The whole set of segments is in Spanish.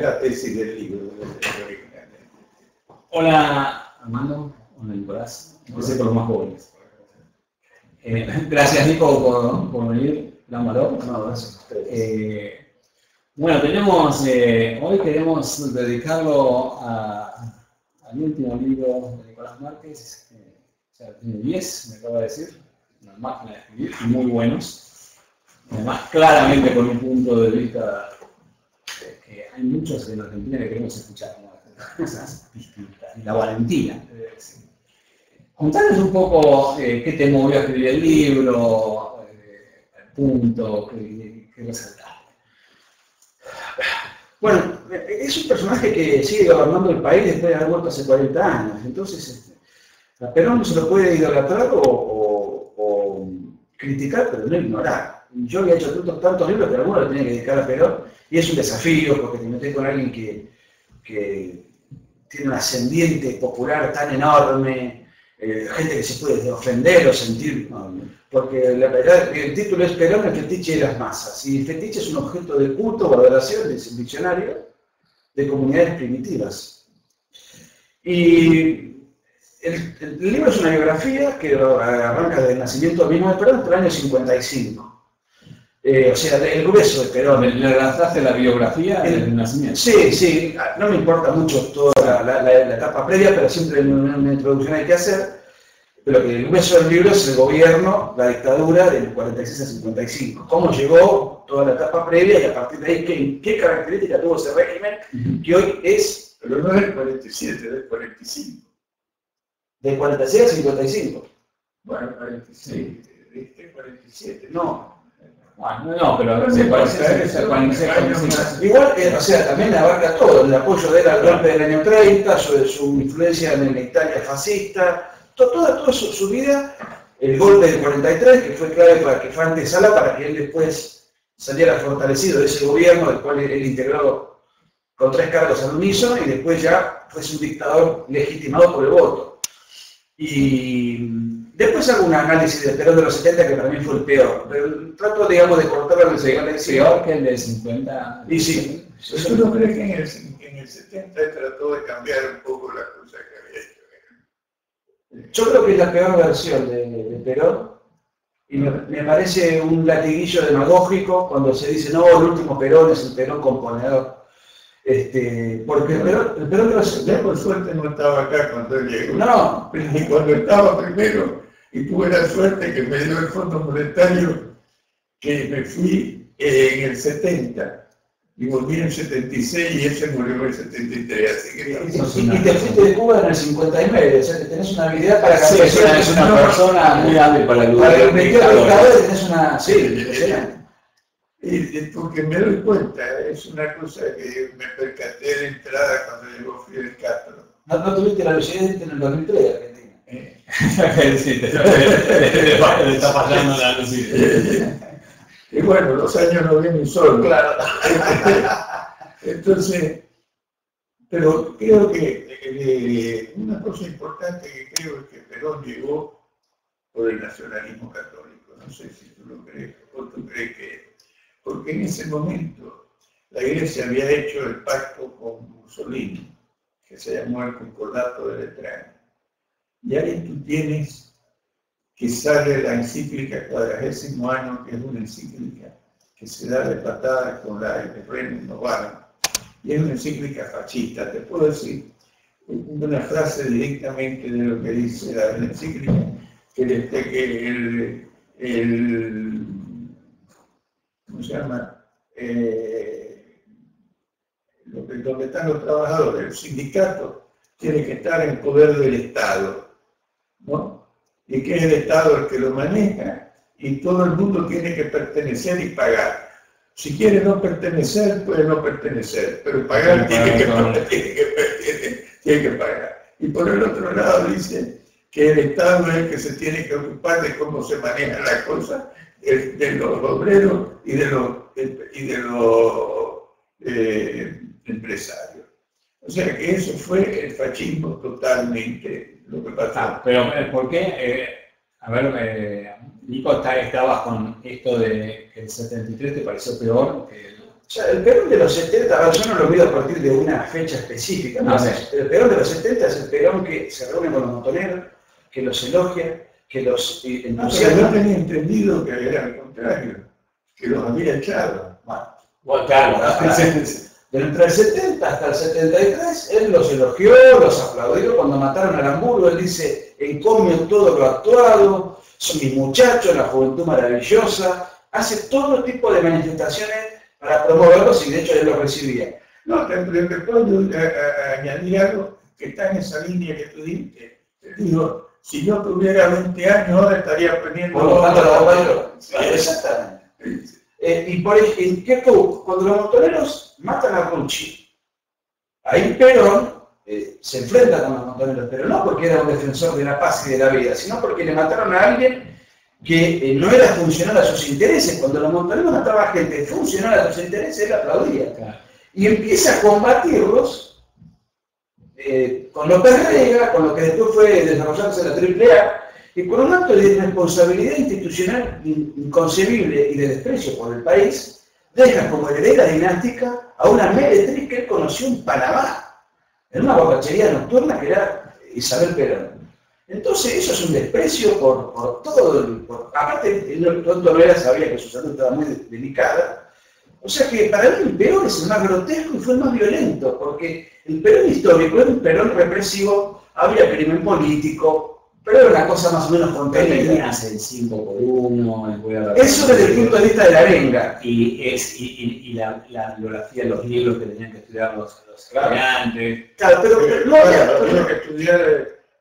la tesis del libro. Hola Armando, hola Nicolás, empecé por los más jóvenes. Gracias Nico por venir, gran valor. No, gracias a ustedes. Bueno, hoy queremos dedicarlo al último libro de Nicolás Márquez, ya tiene 10, me acaba de decir, una máquina de escribir, y muy buenos. Además, claramente con un punto de vista que hay muchos en Argentina que queremos escuchar, ¿no? Cosas distintas, y la valentía. Contanos un poco qué te movió a escribir el libro, el punto, qué resaltaste. Bueno, es un personaje que sigue gobernando el país después de haber vuelto hace 40 años. Entonces, a Perón no se lo puede idolatrar o criticar, pero no ignorar. Yo había hecho tantos libros que algunos le tenía que dedicar a Perón, y es un desafío porque te metes con alguien que tiene un ascendiente popular tan enorme, gente que se puede ofender o sentir, porque la verdad el título es Perón, el fetiche de las masas, y el fetiche es un objeto de culto o adoración, dice el diccionario, de comunidades primitivas. Y el libro es una biografía que arranca del nacimiento mismo de Perón hasta el año 55. O sea, el grueso de Perón. ¿Le redactaste la biografía del nacimiento? Sí, no me importa mucho toda la etapa previa, pero siempre una introducción hay que hacer. Pero que el grueso del libro es el gobierno, la dictadura del 46 al 55. Cómo llegó toda la etapa previa y a partir de ahí qué característica tuvo ese régimen que hoy es... Pero no del 47, del 45. Del 46 al 55. Bueno, 46, ¿viste? 47. No. Bueno, no, pero se parece a 46. Igual, o sea, también abarca todo, el apoyo de él al golpe del año 30, su influencia en la Italia fascista, toda su vida, el golpe del 43, que fue clave para que fue antesala para que él después saliera fortalecido de ese gobierno, del cual él integró con 3 cargos al unísono, y después ya fue un dictador legitimado por el voto. Y después hago un análisis de Perón de los 70 que para mí fue el peor, pero trato, digamos, de cortarlo en el segundo. Peor que el del 50. Y sí. ¿Tú no crees que en el 70 trató de cambiar un poco la cosa que había hecho? Yo creo que es la peor versión de Perón, y me parece un latiguillo demagógico cuando se dice, no, el último Perón es el Perón componedor. Porque el Perón de los... Yo por suerte no estaba acá cuando él llegó. No. Ni cuando estaba primero, y tuve la suerte que me dio el Fondo Monetario, que me fui en el 70, y volví en el 76, y él se murió en el 73, así que... Y te fuiste de Cuba en el 59, o sea que tenés una habilidad para cambiar. Sí, es una persona muy hábil para el Para el dictador tenés una... Sí, impresionante. Porque me doy cuenta, es una cosa que me percaté de entrada cuando llegó Fidel Castro. No tuviste la lucidez en el 2003, Argentina. Sí, te está fallando la lucidez. Y bueno, los años no vienen solos. Claro. Entonces, pero creo que una cosa importante que creo es que Perón llegó por el nacionalismo católico. No sé si tú lo crees o tú crees que... Porque en ese momento la Iglesia había hecho el pacto con Mussolini, que se llamó el Concordato de Letrán. Y ahí tú tienes que sale la encíclica Quadragésimo Año, que es una encíclica que se da de patada con la de Reino Novaro. Y es una encíclica fascista. Te puedo decir una frase directamente de lo que dice la encíclica, que ¿cómo se llama? Donde están los trabajadores, el sindicato tiene que estar en poder del Estado, ¿no? Y que es el Estado el que lo maneja, y todo el mundo tiene que pertenecer y pagar. Si quiere no pertenecer, puede no pertenecer, pero pagar tiene que pagar. Y por el otro lado dice que el Estado es el que se tiene que ocupar de cómo se maneja la cosa, de los obreros y de los empresarios. O sea que eso fue el fascismo totalmente lo que pasó. Pero ¿por qué? Nico, estabas con esto de que el 73 te pareció peor que el sea, el Perón de los 70, yo no lo mido a partir de una fecha específica, ¿no? El Perón de los 70 es el Perón que se reúne con los montoneros, que los elogia, que los entusiasma. Yo tenía entendido que era al contrario, que los había echado. Bueno, claro. Entre el 70 hasta el 73, él los elogió, los aplaudió. Cuando mataron a Hamburgo, él dice, encomio todo lo actuado, son mis muchachos, la juventud maravillosa. Hace todo tipo de manifestaciones para promoverlos y de hecho él los recibía. No, te puedo añadir algo que está en esa línea que tú dijiste. Te digo, si yo tuviera 20 años, ahora estaría aprendiendo. Exactamente. Y por ejemplo, cuando los montoneros matan a Rucci, ahí Perón se enfrenta con los montoneros, pero no porque era un defensor de la paz y de la vida, sino porque le mataron a alguien que no era funcional a sus intereses. Cuando los montoneros mataban a gente funcional a sus intereses, él aplaudía. Claro. Y empieza a combatirlos con López Rega, con lo que después fue desarrollándose la AAA, y con un acto de responsabilidad institucional inconcebible y de desprecio por el país, deja como heredera dinástica a una meretriz que él conoció en Panamá, en una borrachería nocturna que era Isabel Perón. Entonces eso es un desprecio por todo, aparte el tonto Vera sabía que su salud estaba muy delicada, o sea que para mí el Perón es el más grotesco y fue el más violento, porque el Perón histórico era un Perón represivo, había crimen político, pero era una cosa más o menos contenida. El 5x1, eso desde el punto de vista de la arenga. Y la bibliografía, los libros que tenían que estudiar los estudiantes. Claro, pero no había... Tenía que estudiar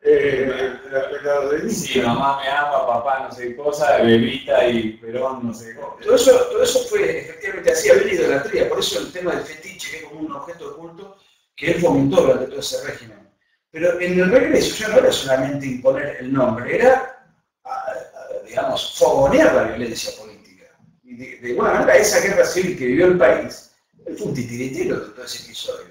la de sí, mamá me ama, papá no sé qué cosa, Bebita y Perón no sé qué cosa. Todo eso fue efectivamente así, había idolatría, por eso el tema del fetiche, que es como un objeto de culto, que él fomentó durante todo ese régimen. Pero en el regreso ya no era solamente imponer el nombre, era, digamos, fogonear la violencia política. Y de alguna manera esa guerra civil que vivió el país, él fue un titiritero de todo ese episodio.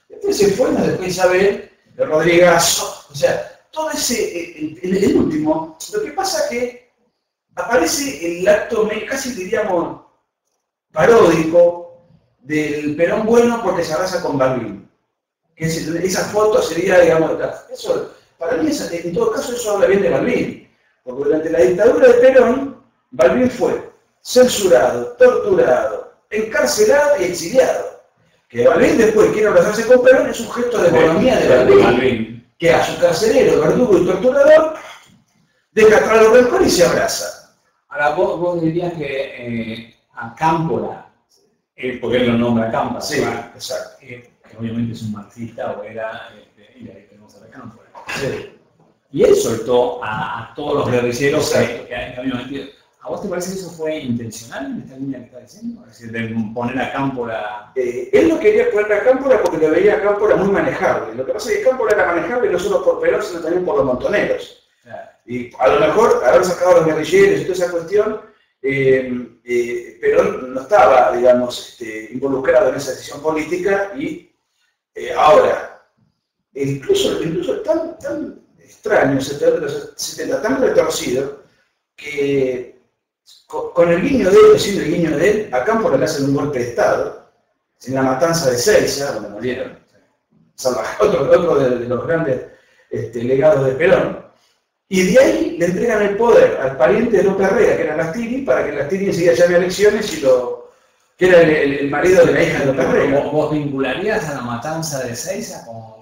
Después se fue, después Isabel, de Rodrigazo, o sea, todo ese, el último, lo que pasa es que aparece el acto, casi diríamos, paródico del Perón bueno porque se abraza con Balbín. Esa foto sería, digamos, eso, para mí, en todo caso, eso habla bien de Balbín, porque durante la dictadura de Perón, Balbín fue censurado, torturado, encarcelado y exiliado. Que Balbín después quiere abrazarse con Perón es un gesto de economía de Balbín, que a su carcelero, verdugo y torturador, deja atrás los rencores y se abraza. Ahora, vos dirías que a Cámpora, porque él lo nombra Cámpora, sí, exacto. Que obviamente es un marxista o era, y ahí tenemos a la Cámpora. Sí. Y él soltó a todos los guerrilleros que habían metido. ¿A vos te parece que eso fue intencional en esta línea que está diciendo? Es decir, de poner a Cámpora... él no quería poner a Cámpora porque lo veía a Cámpora muy manejable. Lo que pasa es que Cámpora era manejable no solo por Perón, sino también por los montoneros. Claro. Y a lo mejor haber sacado a los guerrilleros y toda esa cuestión, Perón no estaba, digamos, involucrado en esa decisión política y ahora, incluso tan extraño, tan retorcido, que con el guiño de él, siendo el guiño de él, a Cámpora le hacen un golpe de Estado, en la matanza de Seiza, donde murieron otro de los grandes legados de Perón, y de ahí le entregan el poder al pariente de López Rega, que era Lastiri, para que Lastiri enseguida llame a elecciones y que era el marido de la hija de López Rega. ¿Vos vincularías a la matanza de Seiza con...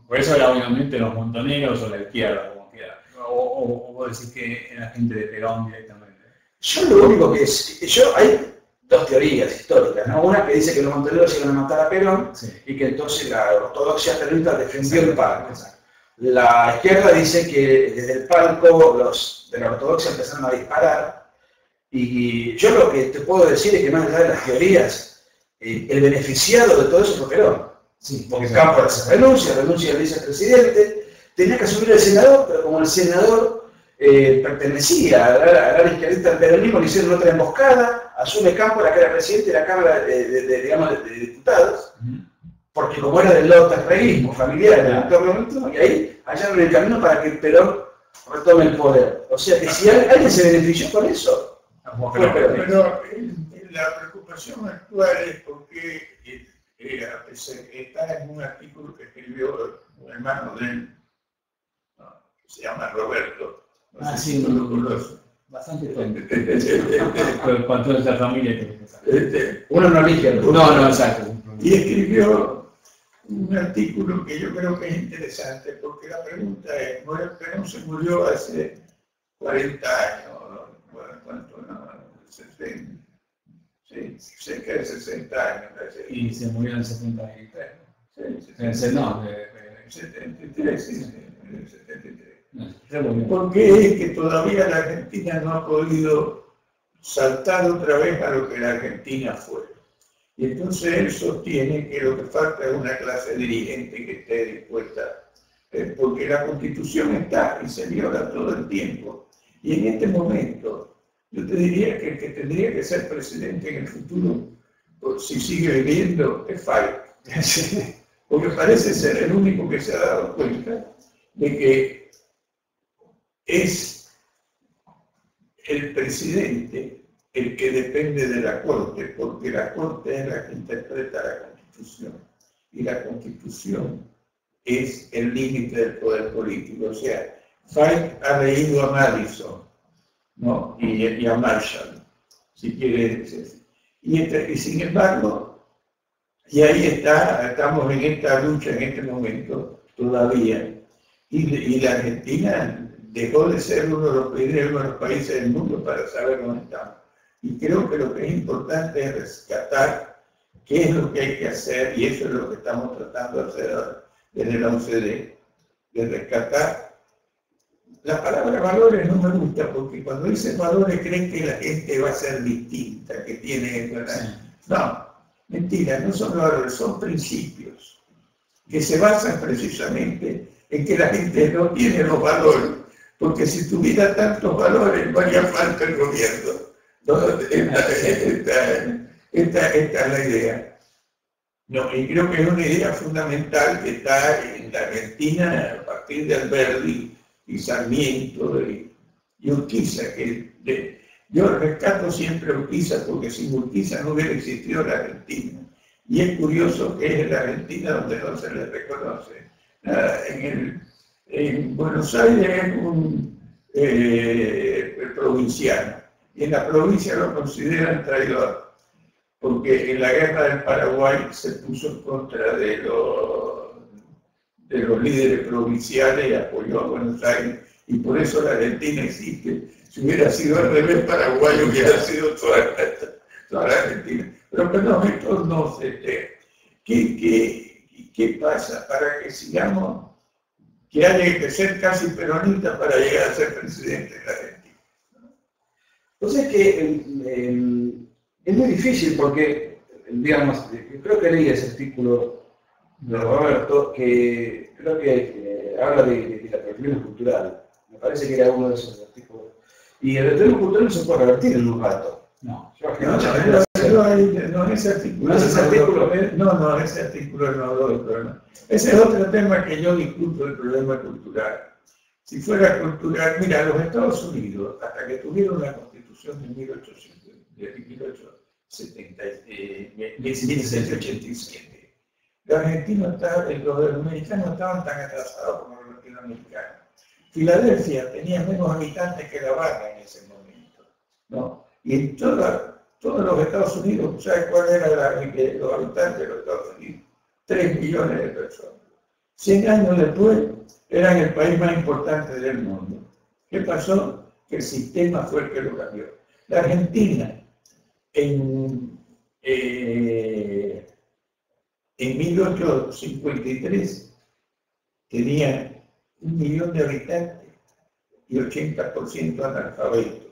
Por eso era obviamente los montoneros o la izquierda, como quiera. O vos decís que era gente de Perón directamente. Yo lo único que hay dos teorías históricas, ¿no? Una que dice que los montoneros iban a matar a Perón, sí, y que entonces la ortodoxia peronista defendió el palco. La izquierda dice que desde el palco los de la ortodoxia empezaron a disparar, y yo lo que te puedo decir es que más allá de las teorías, el beneficiado de todo eso fue Perón. Sí, porque Cámpora se renuncia el vicepresidente, tenía que asumir el senador, pero como el senador pertenecía a la izquierdista del peronismo, le hicieron otra emboscada, asume Cámpora, que era presidente de la Cámara de Diputados, porque como era del lópez-reguismo familiar en el entorno, y ahí hallaron el camino para que Perón retome el poder. O sea que si alguien se benefició con eso, fue Perón. Pero la preocupación actual es porque está en un artículo que escribió un hermano de él, ¿no? Que se llama Roberto. No sé sí, si tú lo conoces. Bastante tonto. Con toda esa familia. Uno no elige. No, exacto. Y escribió un artículo que yo creo que es interesante, porque la pregunta es, Perón se murió hace 40 años, bueno, ¿cuánto? No, 60, sí, cerca de 60 años. Y se murió en el 73. Sí, No, 73, sí, 73. No, ¿Por qué es que todavía la Argentina no ha podido saltar otra vez a lo que la Argentina fue? Y entonces él sostiene que lo que falta es una clase dirigente que esté dispuesta, porque la Constitución está y se viola todo el tiempo. Y en este momento, yo te diría que el que tendría que ser presidente en el futuro, si sigue viviendo, es Fayt. Porque parece ser el único que se ha dado cuenta de que es el presidente el que depende de la Corte, porque la Corte es la que interpreta la Constitución, y la Constitución es el límite del poder político. O sea, Fayt ha leído a Madison, ¿no? y a Marshall, si quiere decir. Y sin embargo, y ahí estamos en esta lucha en este momento todavía, y la Argentina dejó de ser uno de los primeros países del mundo para saber dónde estamos. Y creo que lo que es importante es rescatar qué es lo que hay que hacer, y eso es lo que estamos tratando de hacer desde la OCDE, de rescatar. La palabra valores no me gusta, porque cuando dicen valores creen que la gente va a ser distinta, que tiene... No, mentira, no son valores, son principios, que se basan precisamente en que la gente no tiene los valores, porque si tuviera tantos valores no haría falta el gobierno. Esta es la idea. No, y creo que es una idea fundamental que está en la Argentina a partir de Alberdi y Sarmiento y Urquiza. Yo rescato siempre a Urquiza, porque sin Urquiza no hubiera existido la Argentina. Y es curioso que es en la Argentina donde no se le reconoce. En Buenos Aires es un provinciano, y en la provincia lo consideran traidor, porque en la guerra del Paraguay se puso en contra de los líderes provinciales y apoyó a Buenos Aires, y por eso la Argentina existe. Si hubiera sido al revés, Paraguay hubiera sido toda la Argentina. Pero perdón, esto no se... ¿Qué pasa para que sigamos, que haya que ser casi peronista para llegar a ser presidente de la Argentina? Entonces que es muy difícil porque, digamos, creo que leí ese artículo de Roberto que creo que habla de la represión cultural. Me parece que era uno de esos artículos. Y el retorno cultural no se puede revertir en un rato. No. No, ese artículo no habló del problema. Ese es otro tema que yo discuto, el problema cultural. Si fuera cultural, mira, los Estados Unidos, hasta que tuvieron la Constitución de 1787, los americanos estaban tan atrasados como los latinoamericanos. Filadelfia tenía menos habitantes que La Habana en ese momento, ¿no? Y en todos los Estados Unidos, ¿sabes cuál era los habitantes de los Estados Unidos? 3 millones de personas. 100 años después, eran el país más importante del mundo. ¿Qué pasó? Que el sistema fue el que lo cambió. La Argentina, en 1853, tenía 1 millón de habitantes y 80% analfabetos.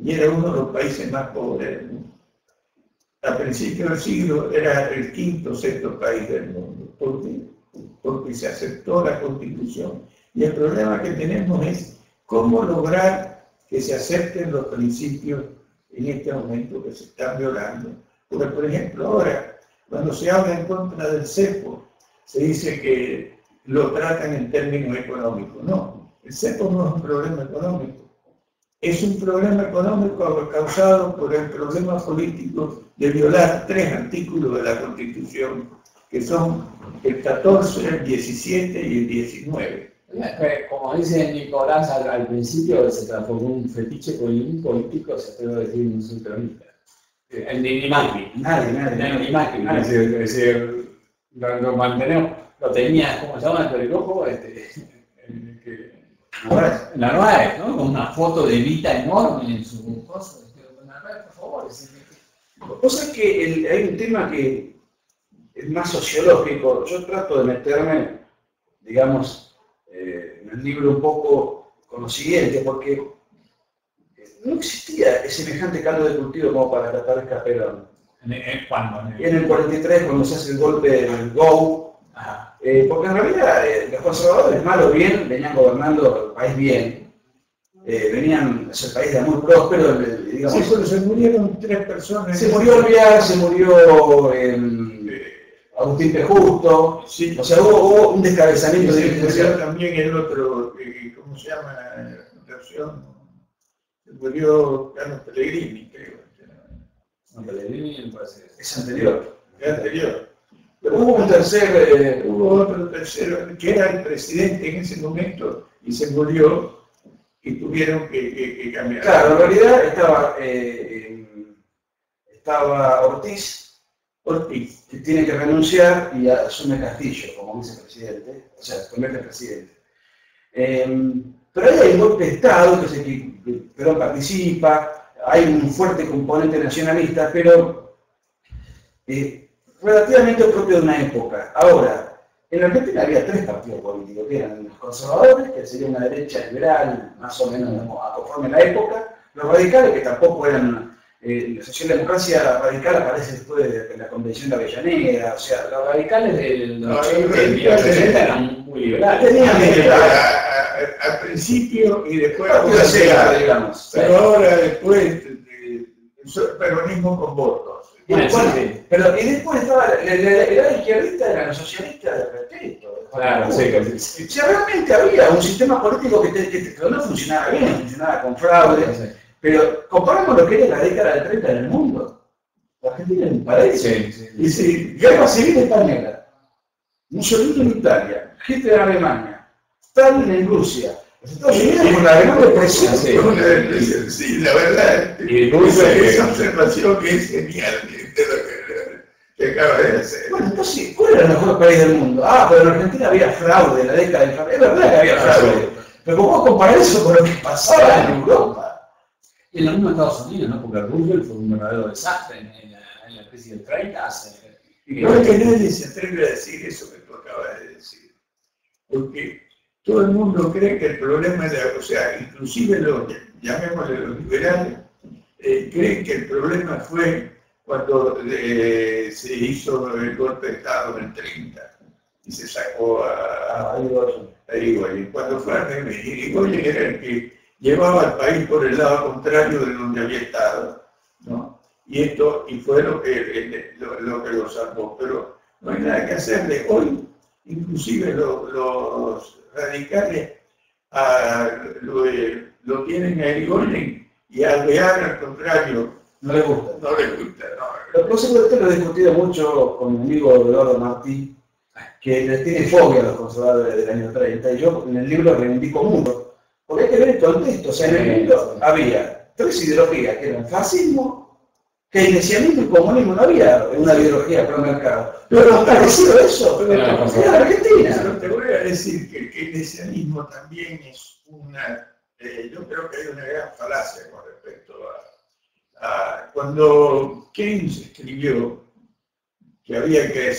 Y era uno de los países más pobres del mundo. A principios del siglo era el 5º o 6º país del mundo. ¿Por qué? Porque se aceptó la Constitución. Y el problema que tenemos es cómo lograr que se acepten los principios en este momento que se están violando. Porque, por ejemplo, ahora, cuando se habla en contra del cepo, se dice que lo tratan en términos económicos. No, el cepo no es un problema económico. es un problema económico causado por el problema político de violar 3 artículos de la Constitución, que son el 14, el 17 y el 19. Como dice Nicolás al principio, se transformó en un fetiche político, se puede decir un centronista. Ni Macri. Ni Macri. Es decir, lo mantenemos, lo tenía, ¿cómo se llama el pelirrojo? Narváez, ¿no? Con una foto de Evita enorme en su cosa. Narváez, por favor. Vos sabés que hay un tema que es más sociológico. Yo trato de meterme, digamos, en el libro un poco con lo siguiente, porque no existía semejante caldo de cultivo como para que aparezca Perón. ¿Cuándo? En el 43, cuando se hace el golpe del GO, porque en realidad los conservadores, mal o bien, venían gobernando el país bien. Venían, es el país era muy próspero, digamos. Sí, pero se murieron 3 personas. Se murió Alvear, se murió Agustín P. Justo. Sí. O sea, hubo un descabezamiento de institución. También el otro, ¿cómo se llama? La opción. Se murió Carlos Pellegrini, creo. No, Pellegrini me parece. Es anterior. Es anterior. Pero hubo un tercer. Hubo otro tercero, que era el presidente en ese momento, y se murió, y tuvieron que cambiar. Claro, en realidad estaba Ortiz, que tiene que renunciar y asume Castillo como vicepresidente, o sea, se convierte en presidente. Pero ahí hay un golpe de Estado, que Perón participa, hay un fuerte componente nacionalista, pero relativamente propio de una época. Ahora, en la Argentina había 3 partidos políticos, que eran los conservadores, que sería una derecha liberal, más o menos conforme a la época, los radicales, que tampoco eran, la socialdemocracia radical aparece después de la Convención de Avellaneda, o sea, los radicales de los 80 eran muy liberales. Tenían al principio y después digamos. Pero ahora después el peronismo con votos. Pero y después estaba la izquierdista, eran los socialistas de respeto. Claro, sí. Si realmente había un sistema político que no funcionaba bien, funcionaba con fraude, sí. Pero comparamos lo que era la década del 30 en el mundo. La Argentina era un paraíso. Y si Guerra Civil Española, Mussolini en Italia, Hitler en Alemania, Stalin en Rusia, los Estados Unidos con la gran depresión. Sí, la verdad. Y esa observación que es genial de lo que acaba de hacer. Bueno, entonces, ¿cuál era el mejor país del mundo? Pero en Argentina había fraude en la década del fraude. Es verdad que había fraude. Pero ¿cómo comparar eso con lo que pasaba en Europa? Y en los mismos Estados Unidos, ¿no? Porque Roosevelt fue un verdadero desastre en la crisis del 30. No es que nadie se atreve a decir eso que tú acabas de decir. Porque todo el mundo cree que el problema es, o sea, inclusive llamémosle los liberales, creen que el problema fue cuando se hizo el golpe de Estado en el 30 y se sacó a Irigoyen. Cuando fue a Irigoyen era el que llevaba al país por el lado contrario de donde había estado, ¿no? Y fue lo que lo salvó. Pero no hay nada que hacerle. Hoy, inclusive los radicales lo tienen a Irigoyen y a Alvear, al contrario, no le gusta. No le gusta, no. Por eso esto lo he discutido mucho con mi amigo Eduardo Martí, que les tiene fobia a los conservadores del año 30, y yo en el libro reivindico mucho. Porque hay que ver el contexto. O sea, en el mundo había 3 ideologías, que eran fascismo, keynesianismo y comunismo. No había una ideología pro mercado. Pero apareció eso, era Argentina. Pero te voy a decir que el keynesianismo también es yo creo que hay una gran falacia con respecto a cuando Keynes escribió que había que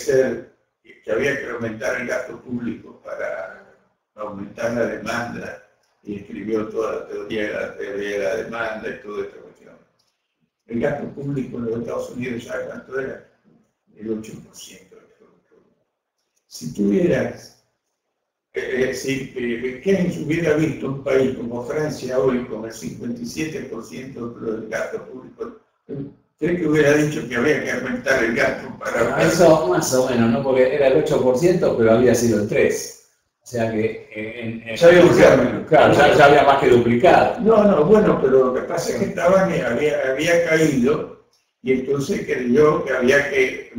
aumentar el gasto público para aumentar la demanda, y escribió toda la teoría de la demanda y toda esta cuestión. El gasto público en los Estados Unidos, ¿sabes cuánto era? El 8% del producto. Si tuvieras, si Keynes hubiera visto un país como Francia hoy con el 57% del gasto público, creo que hubiera dicho que había que aumentar el gasto para... Eso más o menos, ¿no? Porque era el 8%, pero había sido el 3%. O sea que ya había un germen. Claro, ya había más que duplicado. No, bueno, pero lo que pasa es que había caído y entonces creyó que había que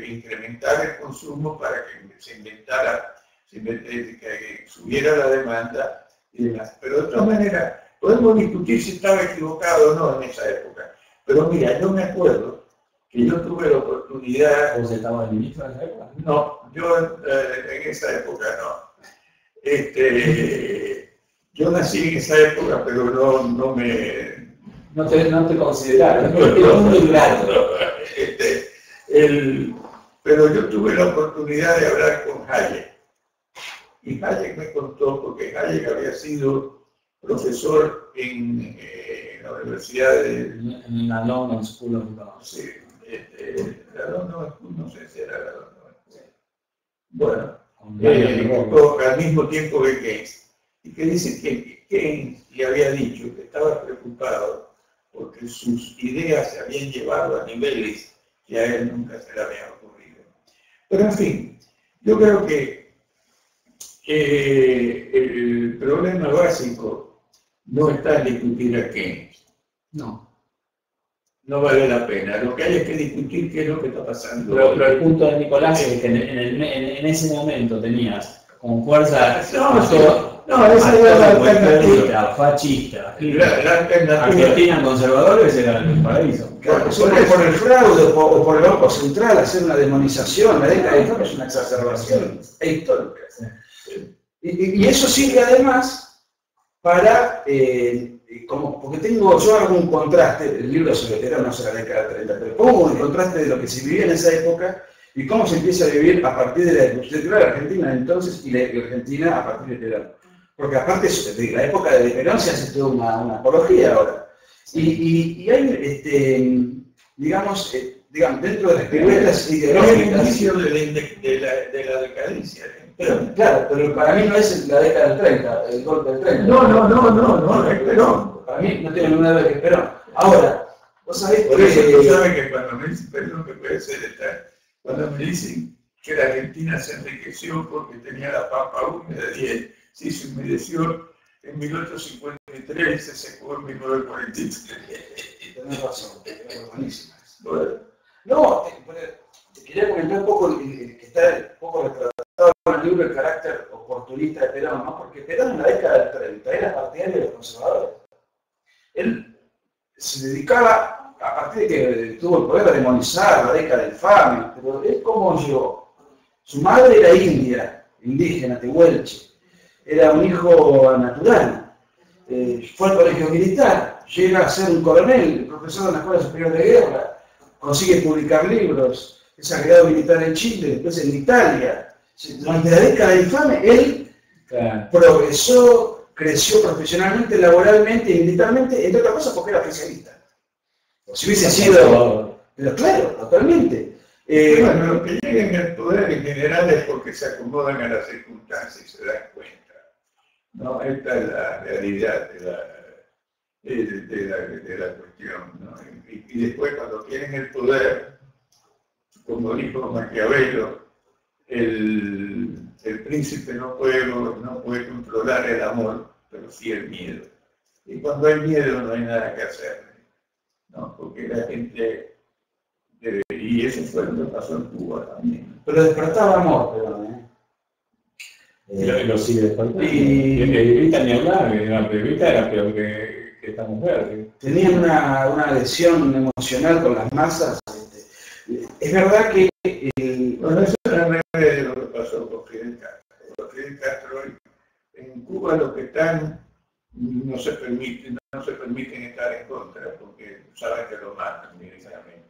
incrementar el consumo para que que subiera la demanda y demás. Pero de todas maneras, podemos discutir si estaba equivocado o no en esa época. Pero mira, yo me acuerdo que yo tuve la oportunidad... ¿Vos estabas ministro en esa época? No, yo en esa época no. Yo nací en esa época, pero no me... No te consideraron, no muy grato. Pero yo tuve la oportunidad de hablar con Hayek. Y Hayek me contó, porque Hayek había sido profesor en la Universidad de... En la London School of Economics. Sí, la London School, no sé si era la London School. Bueno, al mismo tiempo que Keynes. Y que dice que Keynes le había dicho que estaba preocupado porque sus ideas se habían llevado a niveles que a él nunca se le habían ocurrido. Pero en fin, yo creo que el problema básico no está en discutir a Keynes. No vale la pena. Lo que hay es que discutir qué es lo que está pasando. Pero el punto de Nicolás es que en ese momento tenías con fuerza esa era la alternativa. Fascista. La alternativa. Argentina conservadores era el paraíso. Claro, por el fraude o por el Banco Central, hacer una demonización, la década de infame es una exacerbación histórica. Y eso sirve además para, porque yo hago un contraste, el libro sobre veteranos de la década del 30, pero pongo un contraste de lo que se vivía en esa época y cómo se empieza a vivir a partir de la discusión de la Argentina entonces y la Argentina a partir de Perón. Porque aparte de la época de Perón se hace toda una apología ahora. Y hay, digamos, dentro de las piruetas ideológicas... Es el inicio de la decadencia. Claro, pero para mí no es la década del 30, el golpe del 30. No, es Perón. Para mí no tiene ninguna duda que es Perón. Ahora, vos sabés por eso tú sabes que cuando me dicen, perdón, que puede ser cuando me dicen que la Argentina se enriqueció porque tenía la pampa húmeda, sí, se humedeció en 1853 y se secó en 1943. Tenés razón, es buenísima. Bueno, no, te quería comentar un poco, que está un poco retratado en el libro, el carácter oportunista de Perón, ¿no? Porque Perón en la década del 30 era partidario de los conservadores. Él se dedicaba, a partir de que tuvo el poder, a demonizar la década del infame, pero él cómo llegó. Su madre era indígena, tehuelche. Era un hijo natural, fue al colegio militar, llega a ser un coronel, profesor de la Escuela Superior de Guerra, consigue publicar libros, es agregado militar en Chile, después en Italia. Durante la década infame, él progresó, creció profesionalmente, laboralmente y militarmente, entre otras cosas porque era especialista. Si hubiese sido... Pero claro, totalmente. Bueno, los que lleguen al poder en general es porque se acomodan a las circunstancias y se dan cuenta. ¿No? Esta es la realidad de la cuestión. ¿No? Y después cuando tienen el poder, como dijo Maquiavelo, el príncipe no puede controlar el amor, pero sí el miedo. Y cuando hay miedo no hay nada que hacer, ¿no? Porque la gente... Y eso fue lo que pasó en Cuba también. Pero despertaba amor, Perón, Lo sigue despertando. Y Evita ni hablar, Evita era peor que esta mujer. Tenían una adhesión emocional con las masas. Es verdad que... Bueno, eso es la realidad de lo que pasó con Fidel Castro. Con Fidel Castro en Cuba los que están no se permiten estar en contra porque saben que lo matan directamente.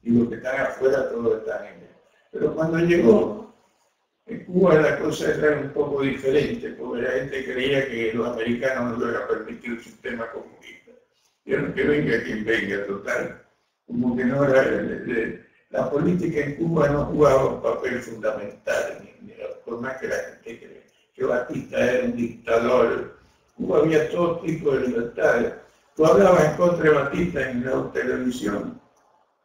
Y los que están afuera todos están en él. Pero cuando llegó en Cuba la cosa era un poco diferente, porque la gente creía que los americanos no iban a permitir un sistema comunista. Vieron que venga quien venga, total. Como que no era... La política en Cuba no jugaba un papel fundamental, por más que la gente cree que Batista era un dictador. Cuba había todo tipo de libertades. Tú hablabas en contra de Batista en la televisión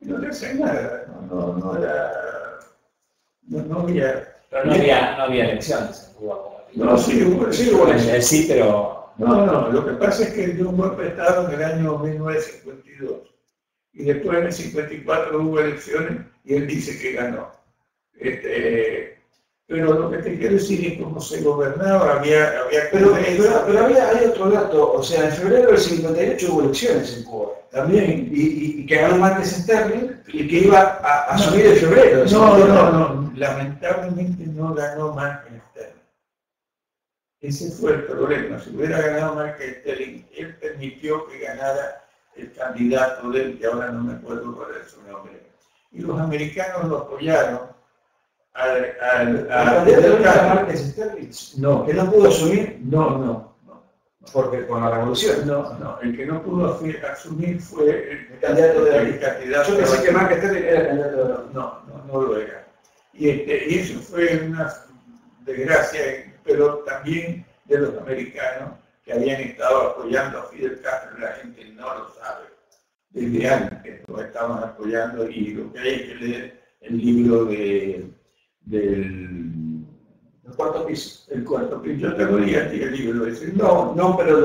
y no te hacían nada. No había... Pero no había elecciones en Cuba como No, sí, hubo elecciones. Sí, pero... No, lo que pasa es que dio un golpe de Estado en el año 1952 y después en el 54 hubo elecciones y él dice que ganó. Pero lo que te quiero decir es cómo se gobernaba, pero hay otro dato, o sea, en febrero del 58 hubo elecciones en Cuba. También. Y que ganó Márquez Sterling y que iba a asumir en febrero. No, lamentablemente no ganó Márquez Sterling. Ese fue el problema. Si hubiera ganado Márquez Sterling, él permitió que ganara el candidato de él, que ahora no me acuerdo cuál es su nombre. Y los americanos lo apoyaron ¿El candidato era Márquez Sterling? No. ¿Que no pudo asumir? No. Porque con la revolución. No. El que no pudo asumir fue el candidato de el candidato. Yo pensé que Márquez Sterling era el candidato de la... No lo era. Y eso fue una desgracia, pero también de los americanos que habían estado apoyando a Fidel Castro. La gente no lo sabe. Desde antes lo estaban apoyando y lo que hay que leer el libro del cuarto piso. El cuarto piso. Yo te lo di a ti el libro ese. No, pero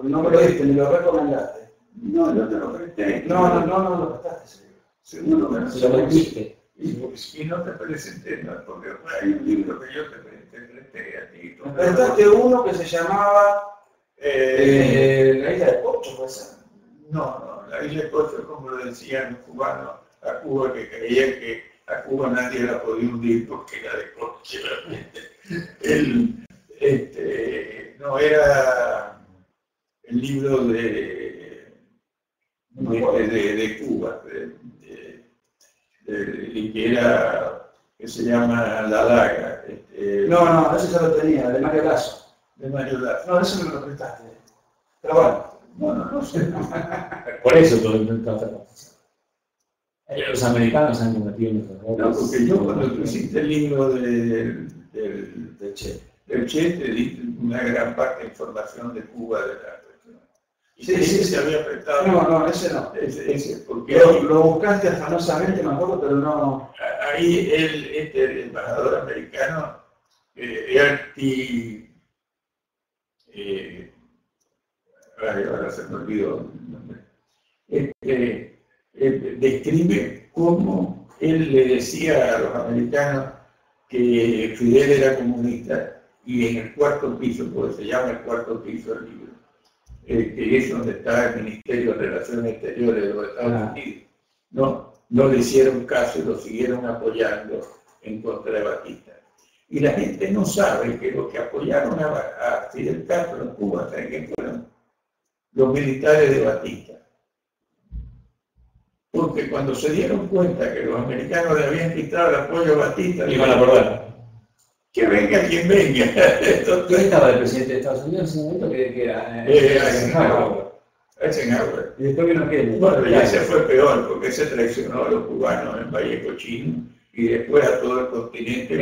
no me lo diste, ni lo recomendaste. No, yo te lo presté. No lo prestaste. Seguro que no. Se lo metiste. Y no te presenté, no, porque hay un libro que yo te presté a ti. Me prestaste uno que se llamaba La Isla de Corcho, ¿puede ser? No, la Isla de Corcho es como lo decían los cubanos a Cuba, que creían que a Cuba nadie la podía hundir porque era de Corcho. No era el libro de Cuba, y que se llama La Daga. No, ese ya lo tenía, de Mario Lazo. De Mario Lazo. No, eso me lo prestaste. Pero bueno. No sé. Por eso todo intentaste hacer confusión. Los americanos han cometido en nuestros No, porque yo cuando tú hiciste el libro del Che, te di una gran parte de información de Cuba de la cuestión. Y sí, se había prestado. No, ese no. Ese porque lo buscaste afanosamente, me acuerdo, pero no. Ahí el embajador americano, ahora se me olvidó el nombre, describe cómo él le decía a los americanos que Fidel era comunista y en el cuarto piso, porque se llama el cuarto piso del libro, que es donde está el Ministerio de Relaciones Exteriores de los Estados Unidos, no le hicieron caso y lo siguieron apoyando en contra de Batista. Y la gente no sabe que los que apoyaron a Fidel Castro en Cuba, ¿saben quién fueron? Los militares de Batista. Porque cuando se dieron cuenta que los americanos le habían quitado el apoyo a Batista, iban a acordar. Que venga quien venga. ¿Quién estaba el presidente de Estados Unidos en ese momento? Que era Eisenhower. Y después vino Kennedy. Bueno, ya se fue peor, porque se traicionó a los cubanos en Valle Cochino y después a todo el continente.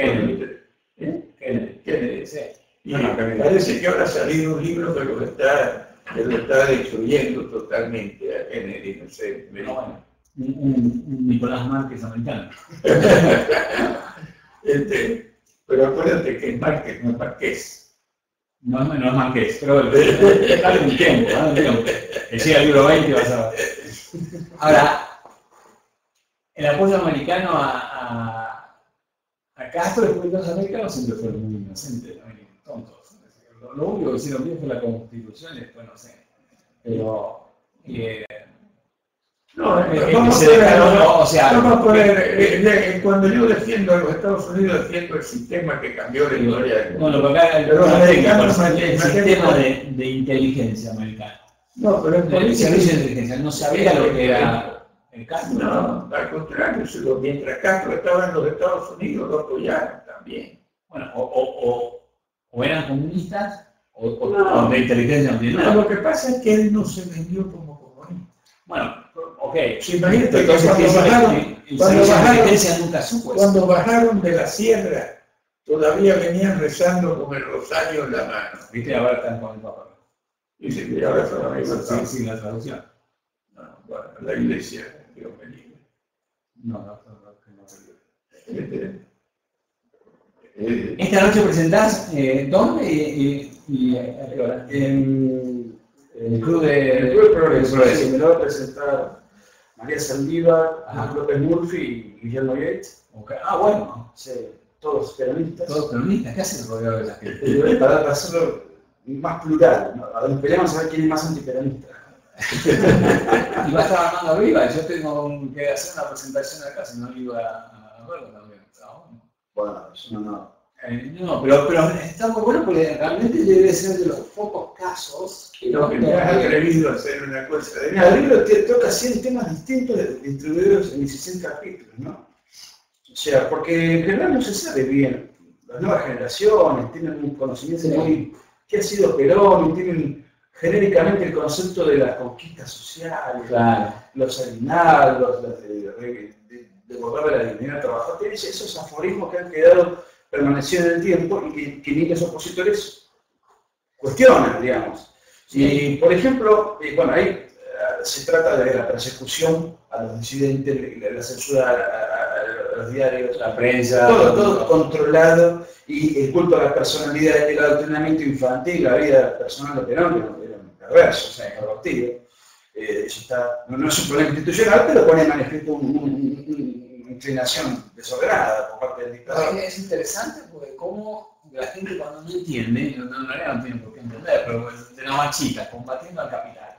Kennedy, sí. Y parece que ahora ha salido un libro que lo está destruyendo totalmente a Kennedy, no sé. Un Nicolás Márquez americano. Pero acuérdate que es Márquez, no es Marqués. No es Marqués, pero dale un tiempo. Decía el libro 20 vas a ver. Ahora, el apoyo americano a Castro después de los americanos siempre fueron muy inocentes, muy tontos. Lo único que hicieron bien fue la Constitución y después no sé. Pero... cuando yo defiendo a los Estados Unidos, defiendo el sistema que cambió la historia. Bueno, pero acá el sistema de inteligencia americano. No, pero el servicio de inteligencia no sabía lo que era el Castro. No, al contrario, mientras Castro estaba en los Estados Unidos, lo apoyaron también. Bueno, o eran comunistas o de inteligencia no tiene nada. Lo que pasa es que él no se vendió como comunista. Bueno, ok. Imagínate que cuando bajaron de la sierra, todavía venían rezando con el rosario en la mano. ¿Viste? Ahora están con el Papa. Dice que ahora son amigos. Sí, la traducción. No, bueno, la iglesia, Dios me libre. No. Esta noche presentás, ¿dónde? Y ¿a qué hora? En El Club de el Club de Progreso. Sí, me lo va a presentar María Saldívar, López Murphy y Guillermo Yates. Okay. Ah, bueno. Sí, todos peronistas. Todos peronistas, ¿qué hacen rodeado de la gente? Para hacerlo más plural, ¿no? A ver, esperemos a ver quién es más antiperonista. Y va a estar Armando Arriba, yo tengo que hacer una presentación acá, si no iba a verlo también. Bueno, eso no. No, pero está muy bueno porque realmente debe ser de los pocos casos que no me has atrevido a hacer una cosa de nada. El libro toca 100 temas distintos distribuidos en 16 capítulos, ¿no? O sea, porque en general no se sabe bien. Las nuevas generaciones tienen un conocimiento muy... ¿Qué ha sido Perón? Tienen genéricamente el concepto de las conquistas sociales, claro, los aguinaldos, de volver a la dignidad trabajadora. Tienen esos aforismos que han quedado permaneciendo en el tiempo y que ni los opositores cuestionan, digamos. Y, por ejemplo, bueno, ahí se trata de la persecución a los disidentes, la censura a los diarios, la prensa, todo controlado, y el culto a la personalidad, el adoctrinamiento infantil, la vida personal de Perón, que era un perverso, o sea, corruptivo. Eso no es un problema institucional, pero pone en manifiesto una inclinación desordenada por parte del dictador. Es interesante porque cómo la gente cuando no entiende, no tiene por qué entender, pero de la machita, combatiendo al capital,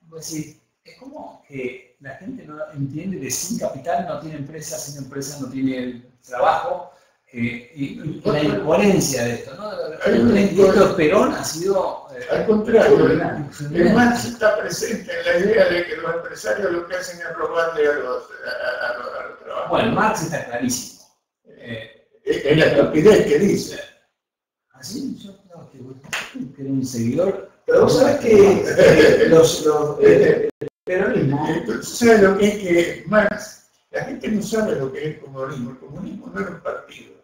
pues sí, es como que la gente no entiende que sin capital no tiene empresa, sin empresa no tiene trabajo, y la incoherencia de esto, ¿no? El esto de Perón ha sido... al contrario, el Marx está presente en la idea de que los empresarios lo que hacen es robarle a los trabajadores. Bueno, Marx está clarísimo. Es la estupidez que dice. ¿Así? Yo creo que era un seguidor. Pero vos sabés que el peronismo... ¿Sabes lo que es que Marx? La gente no sabe lo que es el comunismo. El comunismo no era un partido.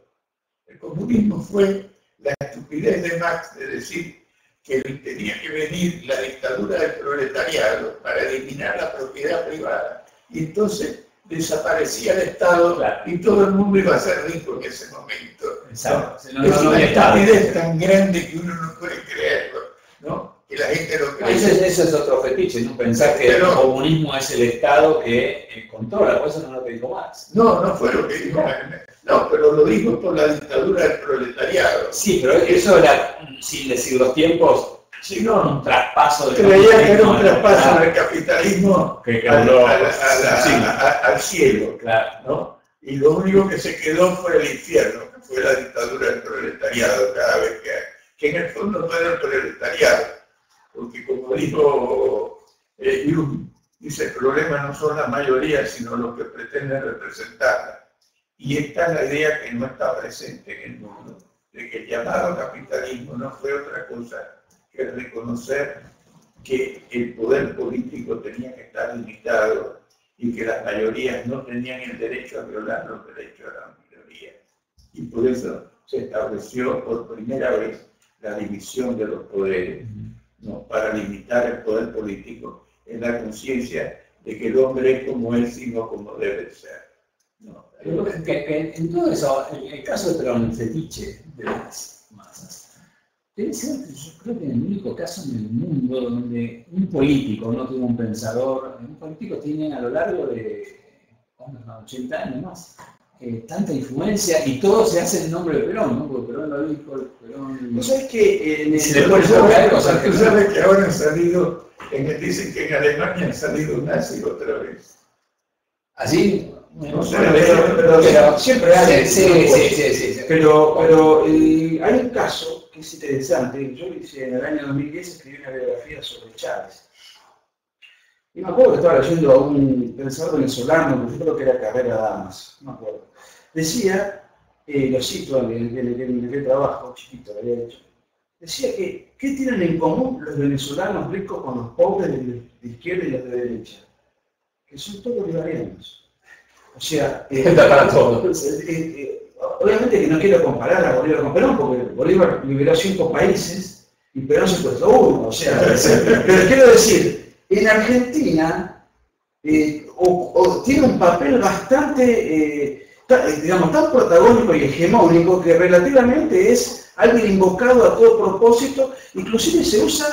El comunismo fue la estupidez de Marx de decir que tenía que venir la dictadura del proletariado para eliminar la propiedad privada. Y entonces desaparecía el Estado, claro, y todo el mundo iba a ser rico en ese momento. Exacto. ¿No? Es una estupidez tan grande que uno no puede creerlo, ¿no? Que la gente lo cree. Eso es otro fetiche, ¿no? Pensar que el comunismo es el Estado que controla, por eso no lo que dijo Marx. No fue lo que dijo Marx. No, pero lo dijo por la dictadura del proletariado. Sí, pero eso era, sin decir los tiempos, sino un traspaso del creía que era un traspaso del capitalismo al cielo, claro, ¿no? Y lo único que se quedó fue el infierno, que fue la dictadura del proletariado cada vez que en el fondo no era el proletariado, porque como dijo Jung, dice, el problema no son la mayoría, sino los que pretenden representarla. Y esta es la idea que no está presente en el mundo, de que el llamado capitalismo no fue otra cosa que reconocer que el poder político tenía que estar limitado y que las mayorías no tenían el derecho a violar los derechos de la minoría. Y por eso se estableció por primera vez la división de los poderes, ¿no? Para limitar el poder político en la conciencia de que el hombre es como es y no como debe ser. No, en todo eso, el caso de Perón, el fetiche de las masas, debe ser, yo creo que el único caso en el mundo donde un político, no tiene un pensador, un político tiene a lo largo de 80 años más, tanta influencia y todo se hace en nombre de Perón, ¿no? Porque Perón lo dijo, Perón... ¿No sabes que tú sabes que ahora han salido, dicen que en Alemania han salido nazis otra vez? ¿Así? No sé, pero siempre hay. Sí. Pero hay un caso que es interesante. Yo hice en el año 2010, escribí una biografía sobre Chávez. Y me acuerdo que estaba leyendo a un pensador venezolano, que yo creo que era Carrera Damas, no me acuerdo. Decía, lo cito en el trabajo, chiquito, lo había hecho. Decía que, ¿qué tienen en común los venezolanos ricos con los pobres de izquierda y los de derecha? Que son todos bolivarianos. O sea, para todos. Obviamente que no quiero comparar a Bolívar con Perón, porque Bolívar liberó 5 países y Perón secuestró 1. O sea, pero quiero decir, en Argentina tiene un papel bastante digamos, tan protagónico y hegemónico que relativamente es alguien invocado a todo propósito, inclusive se usa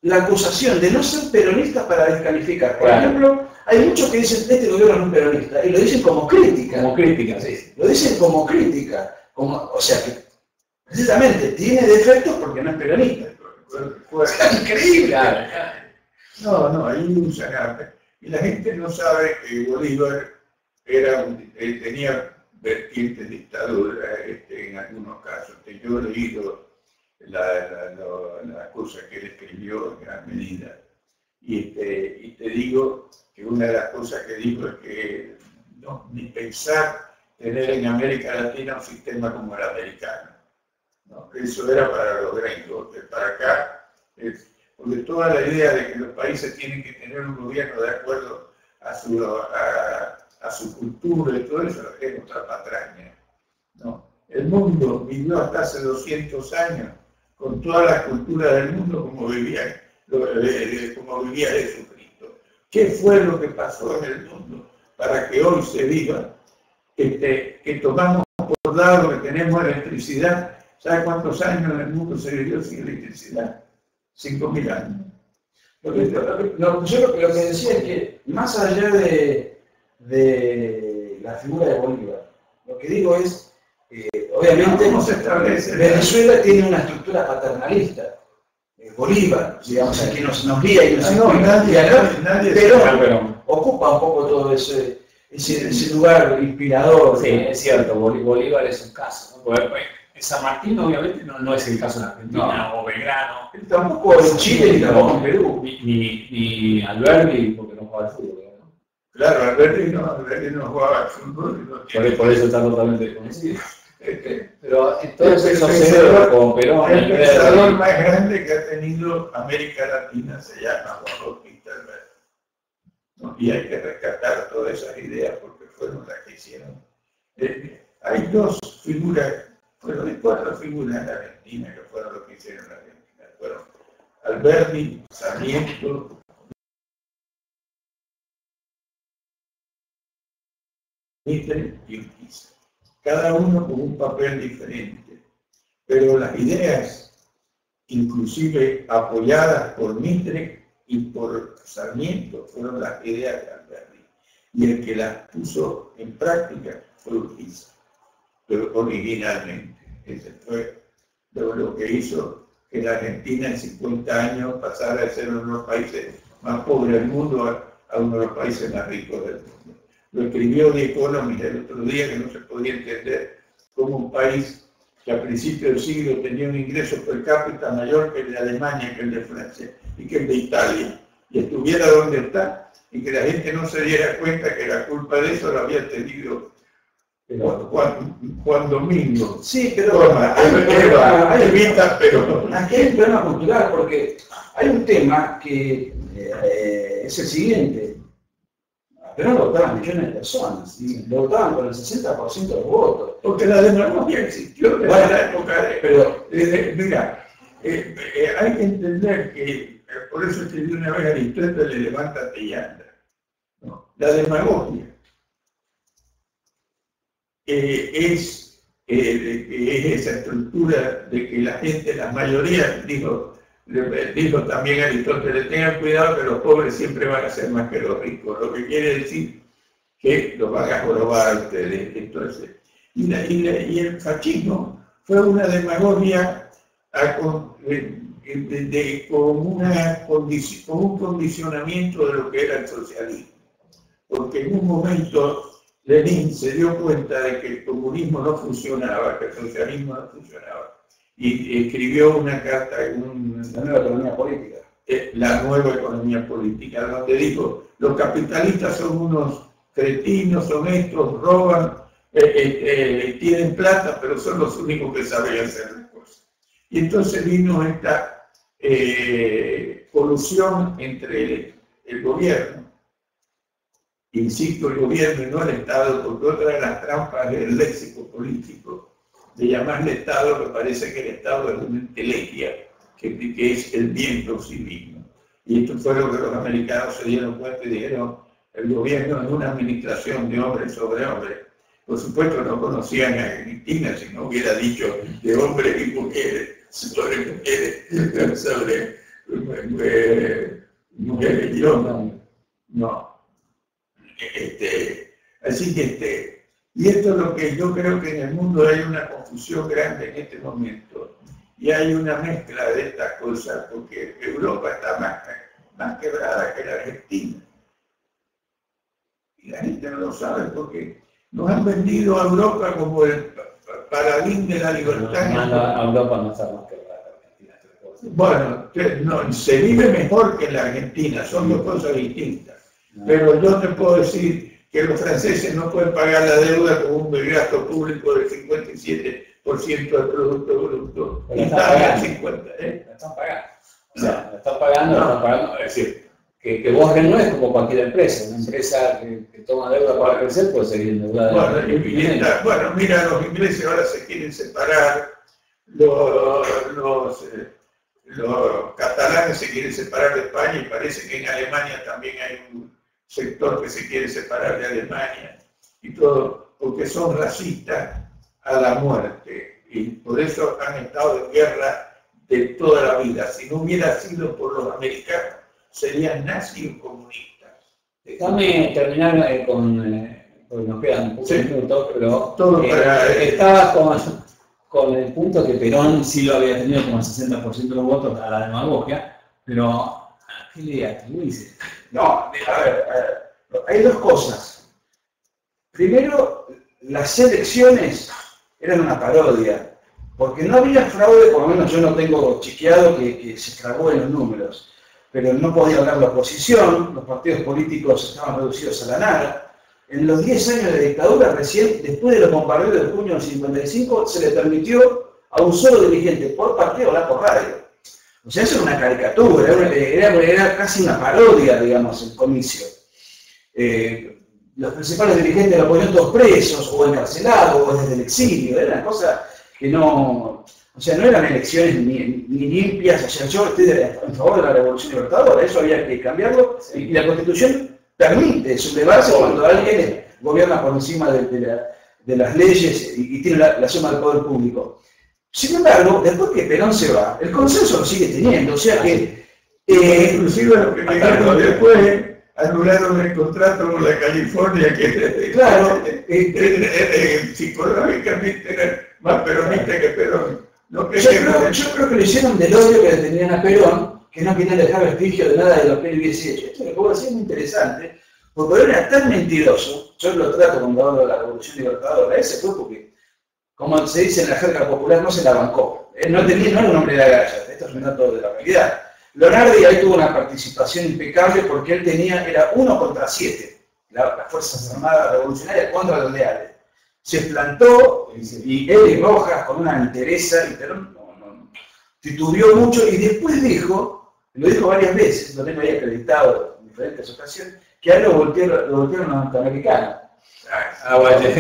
la acusación de no ser peronista para descalificar. Por ejemplo, hay muchos que dicen este gobierno no es un peronista, y lo dicen como crítica. Como crítica, sí. Lo dicen como crítica. O sea que, precisamente, tiene defectos porque no es peronista. Es increíble. No, ahí usan arte. Y la gente no sabe que Bolívar tenía vertiente dictadura en algunos casos. Yo he leído la cosa que él escribió en gran medida. Y te digo que una de las cosas que dijo es que no, ni pensar tener en América Latina un sistema como el americano. ¿No? Eso era para los gringos, que para acá, porque toda la idea de que los países tienen que tener un gobierno de acuerdo a su cultura y todo eso es otra patraña. ¿No? El mundo vivió hasta hace 200 años con toda la cultura del mundo como vivía Jesucristo. ¿Qué fue lo que pasó en el mundo para que hoy se viva? Que tomamos por dado que tenemos electricidad. ¿Sabe cuántos años en el mundo se vivió sin electricidad? 5.000 años. Yo lo que decía es que, más allá de la figura de Bolívar, lo que digo es, obviamente, Venezuela tiene una estructura paternalista. Bolívar, digamos, aquí nos guía y nos nadie pero ocupa un poco todo ese lugar inspirador. Sí, es cierto, Bolívar es un caso, ¿no? Porque, San Martín obviamente no es el caso en Argentina, o Belgrano. Tampoco en Chile ni tampoco en Perú. Ni Alberti, porque no juega al fútbol, ¿no? Claro, Alberti no jugaba al fútbol. Por eso está totalmente desconocido. Pero entonces esos cerebros con Perón. El pensador más grande que ha tenido América Latina se llama Juan Bautista Alberti. ¿No? Y hay que rescatar todas esas ideas porque fueron las que hicieron. Hay dos figuras. Fueron 4 figuras en la Argentina que fueron lo que hicieron en la Argentina. Fueron Alberti, Sarmiento, Mitre y Urquiza. Cada uno con un papel diferente. Pero las ideas, inclusive apoyadas por Mitre y por Sarmiento, fueron las ideas de Alberti. Y el que las puso en práctica fue Urquiza. Pero originalmente. Ese fue lo que hizo que la Argentina en 50 años pasara de ser uno de los países más pobres del mundo a uno de los países más ricos del mundo. Lo escribió The Economist el otro día, que no se podía entender cómo un país que a principios del siglo tenía un ingreso per cápita mayor que el de Alemania, que el de Francia y que el de Italia, y estuviera donde está, y que la gente no se diera cuenta que la culpa de eso la había tenido Juan Domingo. Sí, pero aquí hay un problema cultural, porque hay un tema que es el siguiente. Pero no votaban millones de personas, y lo votaban con el 60% de los votos. Porque la demagogia existió en la época de... Mira, hay que entender que, por eso escribí una vez Aristóteles, levántate y anda. ¿No? La demagogia es esa estructura de que la gente, la mayoría, dijo también Aristóteles, tengan cuidado que los pobres siempre van a ser más que los ricos, lo que quiere decir que los van a jorobar a ustedes. Entonces, y el fascismo fue una demagogia con un condicionamiento de lo que era el socialismo, porque en un momento Lenin se dio cuenta de que el comunismo no funcionaba, que el socialismo no funcionaba, y escribió una carta en la nueva economía política. La nueva economía política, donde dijo, los capitalistas son unos cretinos, son estos, roban, tienen plata, pero son los únicos que saben hacer las cosas. Y entonces vino esta colusión entre el gobierno, insisto, el gobierno y no el Estado, porque otra de las trampas del léxico político de llamarle Estado, me parece que el Estado es una entelequia, que es el bien por sí mismo. Y esto fue lo que los americanos se dieron cuenta y dijeron, el gobierno es una administración de hombre sobre hombre, por supuesto no conocían a Argentina, si no hubiera dicho de hombres y mujeres, sobre mujeres y hombres. No. Así que y esto es lo que yo creo que en el mundo hay una confusión grande en este momento. Y hay una mezcla de estas cosas, porque Europa está más quebrada que la Argentina. Y la gente no lo sabe porque nos han vendido a Europa como el paladín de la libertad. A Europa no está más quebrada que la Argentina. Bueno, no, se vive mejor que en la Argentina, son dos cosas distintas. Pero yo te puedo decir que los franceses no pueden pagar la deuda con un gasto público del 57% del Producto Bruto. Pero Italia el 50%. La están pagando. O sea, la están pagando. Es decir, que vos no es como cualquier empresa. Una empresa que toma deuda para crecer puede seguir endeudada. Bueno, mira, los ingleses ahora se quieren separar, los catalanes se quieren separar de España y parece que en Alemania también hay un sector que se quiere separar de Alemania y todo, porque son racistas a la muerte y por eso han estado en guerra de toda la vida. Si no hubiera sido por los americanos, serían nazis o comunistas. Déjame terminar porque nos quedan pocos minutos, pero estaba con el punto que Perón sí lo había tenido como el 60% de los votos a la demagogia, pero ¿qué le atribuís? No, a ver, hay dos cosas. Primero, las elecciones eran una parodia, porque no había fraude, por lo menos yo no tengo chequeado que se fragó en los números, pero no podía hablar la oposición, los partidos políticos estaban reducidos a la nada. En los 10 años de dictadura, recién, después de los bombardeos de junio del 55, se le permitió a un solo dirigente por partido hablar por radio. O sea, eso era una caricatura, era casi una parodia, digamos, el comicio. Los principales dirigentes de la oposición todos presos, o encarcelados, o desde el exilio, era una cosa que no... O sea, no eran elecciones ni limpias, o sea, yo estoy en favor de la revolución libertadora, eso había que cambiarlo, y la Constitución permite sublevarse cuando alguien gobierna por encima de las leyes y tiene la suma del poder público. Sin embargo, después que Perón se va, el consenso lo sigue teniendo, o sea que... inclusive lo que llegaron después, anularon el contrato con la California, que claro, psicológicamente era más peronista que Perón. No, yo creo que lo hicieron del odio que le tenían a Perón, que no querían dejar vestigio de nada de lo que él hubiese hecho. Esto me parece muy interesante, porque Perón era tan mentiroso, yo lo trato cuando hablo de la revolución libertadora, ese fue porque, como se dice en la jerga popular, no se la bancó. No era un hombre de la galla, esto es un dato de la realidad. Leonardi ahí tuvo una participación impecable porque él era 1 contra 7, las Fuerzas Armadas Revolucionarias contra los leales. Se plantó, y él y Rojas con una entereza, y Perón titubeó mucho, y después lo dijo varias veces, lo tengo ahí acreditado en diferentes ocasiones, que a él lo voltearon los norteamericanos.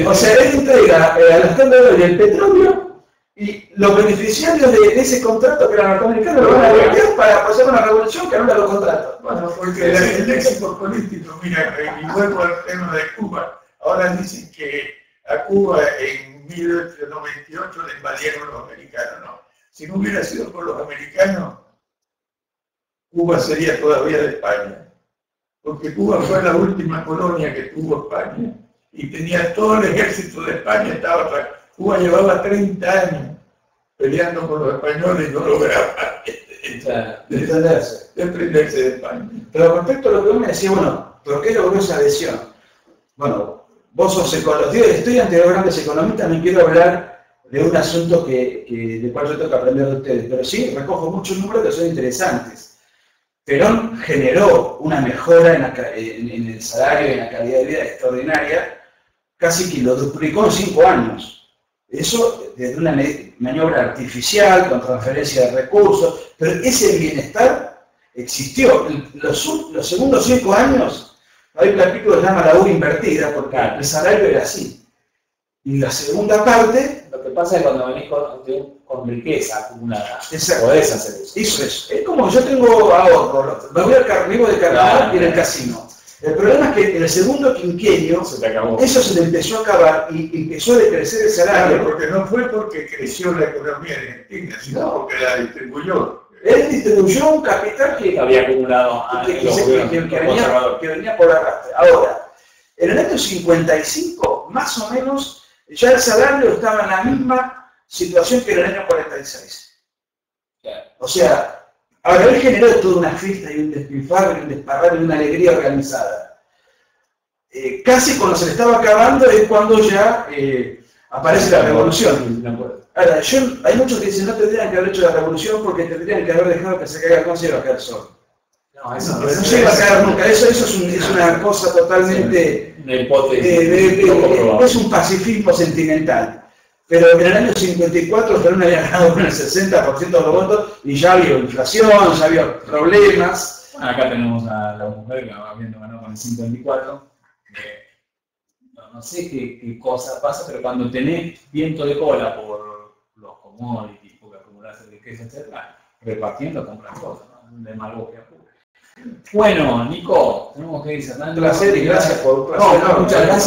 O sea, él entrega a la Standard el petróleo, y los beneficiarios de ese contrato que eran norteamericanos lo van a voltear para hacer una revolución que anula los contratos. Bueno, porque el léxico político, mira, y vuelvo al tema de Cuba, ahora dicen que a Cuba en 1898 le invadieron los americanos, ¿no? Si no hubiera sido por los americanos, Cuba sería todavía de España, porque Cuba fue la última colonia que tuvo España y tenía todo el ejército de España, estaba atrás. Cuba llevaba 30 años peleando con los españoles y no lograba desprenderse de España. Pero respecto a lo que vos me decías, bueno, ¿por qué logró esa adhesión? Bueno, vos sos estudiante de los grandes economistas, también quiero hablar de un asunto de cual yo tengo que aprender de ustedes, pero sí, recojo muchos números que son interesantes. Perón generó una mejora en el salario y en la calidad de vida extraordinaria, casi que lo duplicó en 5 años. Eso desde una maniobra artificial, con transferencia de recursos, pero ese bienestar existió. Los segundos 5 años, hay un capítulo que se llama la U invertida, porque el salario era así. Y la segunda parte... Lo que pasa es cuando venís con riqueza acumulada, exacto, podés hacer eso. Eso es. Es como yo tengo ahorro, me voy de carnaval y en el casino. El problema es que en el segundo quinquenio Se te acabó. eso se le empezó a acabar y empezó a decrecer el salario. Claro, porque no fue porque creció la economía argentina, sino No. porque la distribuyó. Él distribuyó un capital que Había acumulado que, los gobiernos conservadores. que venía por arrastre. Ahora, en el año 55, más o menos, ya el salario estaba en la misma situación que en el año 46. Claro. O sea, ahora él generó toda una fiesta y un despilfarro y un desparrame y una alegría organizada. Casi cuando se le estaba acabando es cuando ya aparece la revolución. Ahora, hay muchos que dicen no tendrían que haber hecho la revolución porque tendrían que haber dejado que se caiga, ¿cómo se iba a caer el sol? No, eso No se iba a caer nunca, eso es una cosa totalmente, una hipótesis poco probable. es un pacifismo sentimental. Pero en el año 54 Perón había ganado con el 60% de los votos y ya había inflación, ya había problemas. Bueno, acá tenemos a la mujer que habiendo ganado con el 54. No sé qué cosa pasa, pero cuando tenés viento de cola por los commodities, porque acumulaste riqueza, etc., repartiendo compras cosas, ¿no? Demagogia pura. Bueno, Nico, tenemos que ir cerrando. Un placer y gracias por un placer. No, muchas gracias.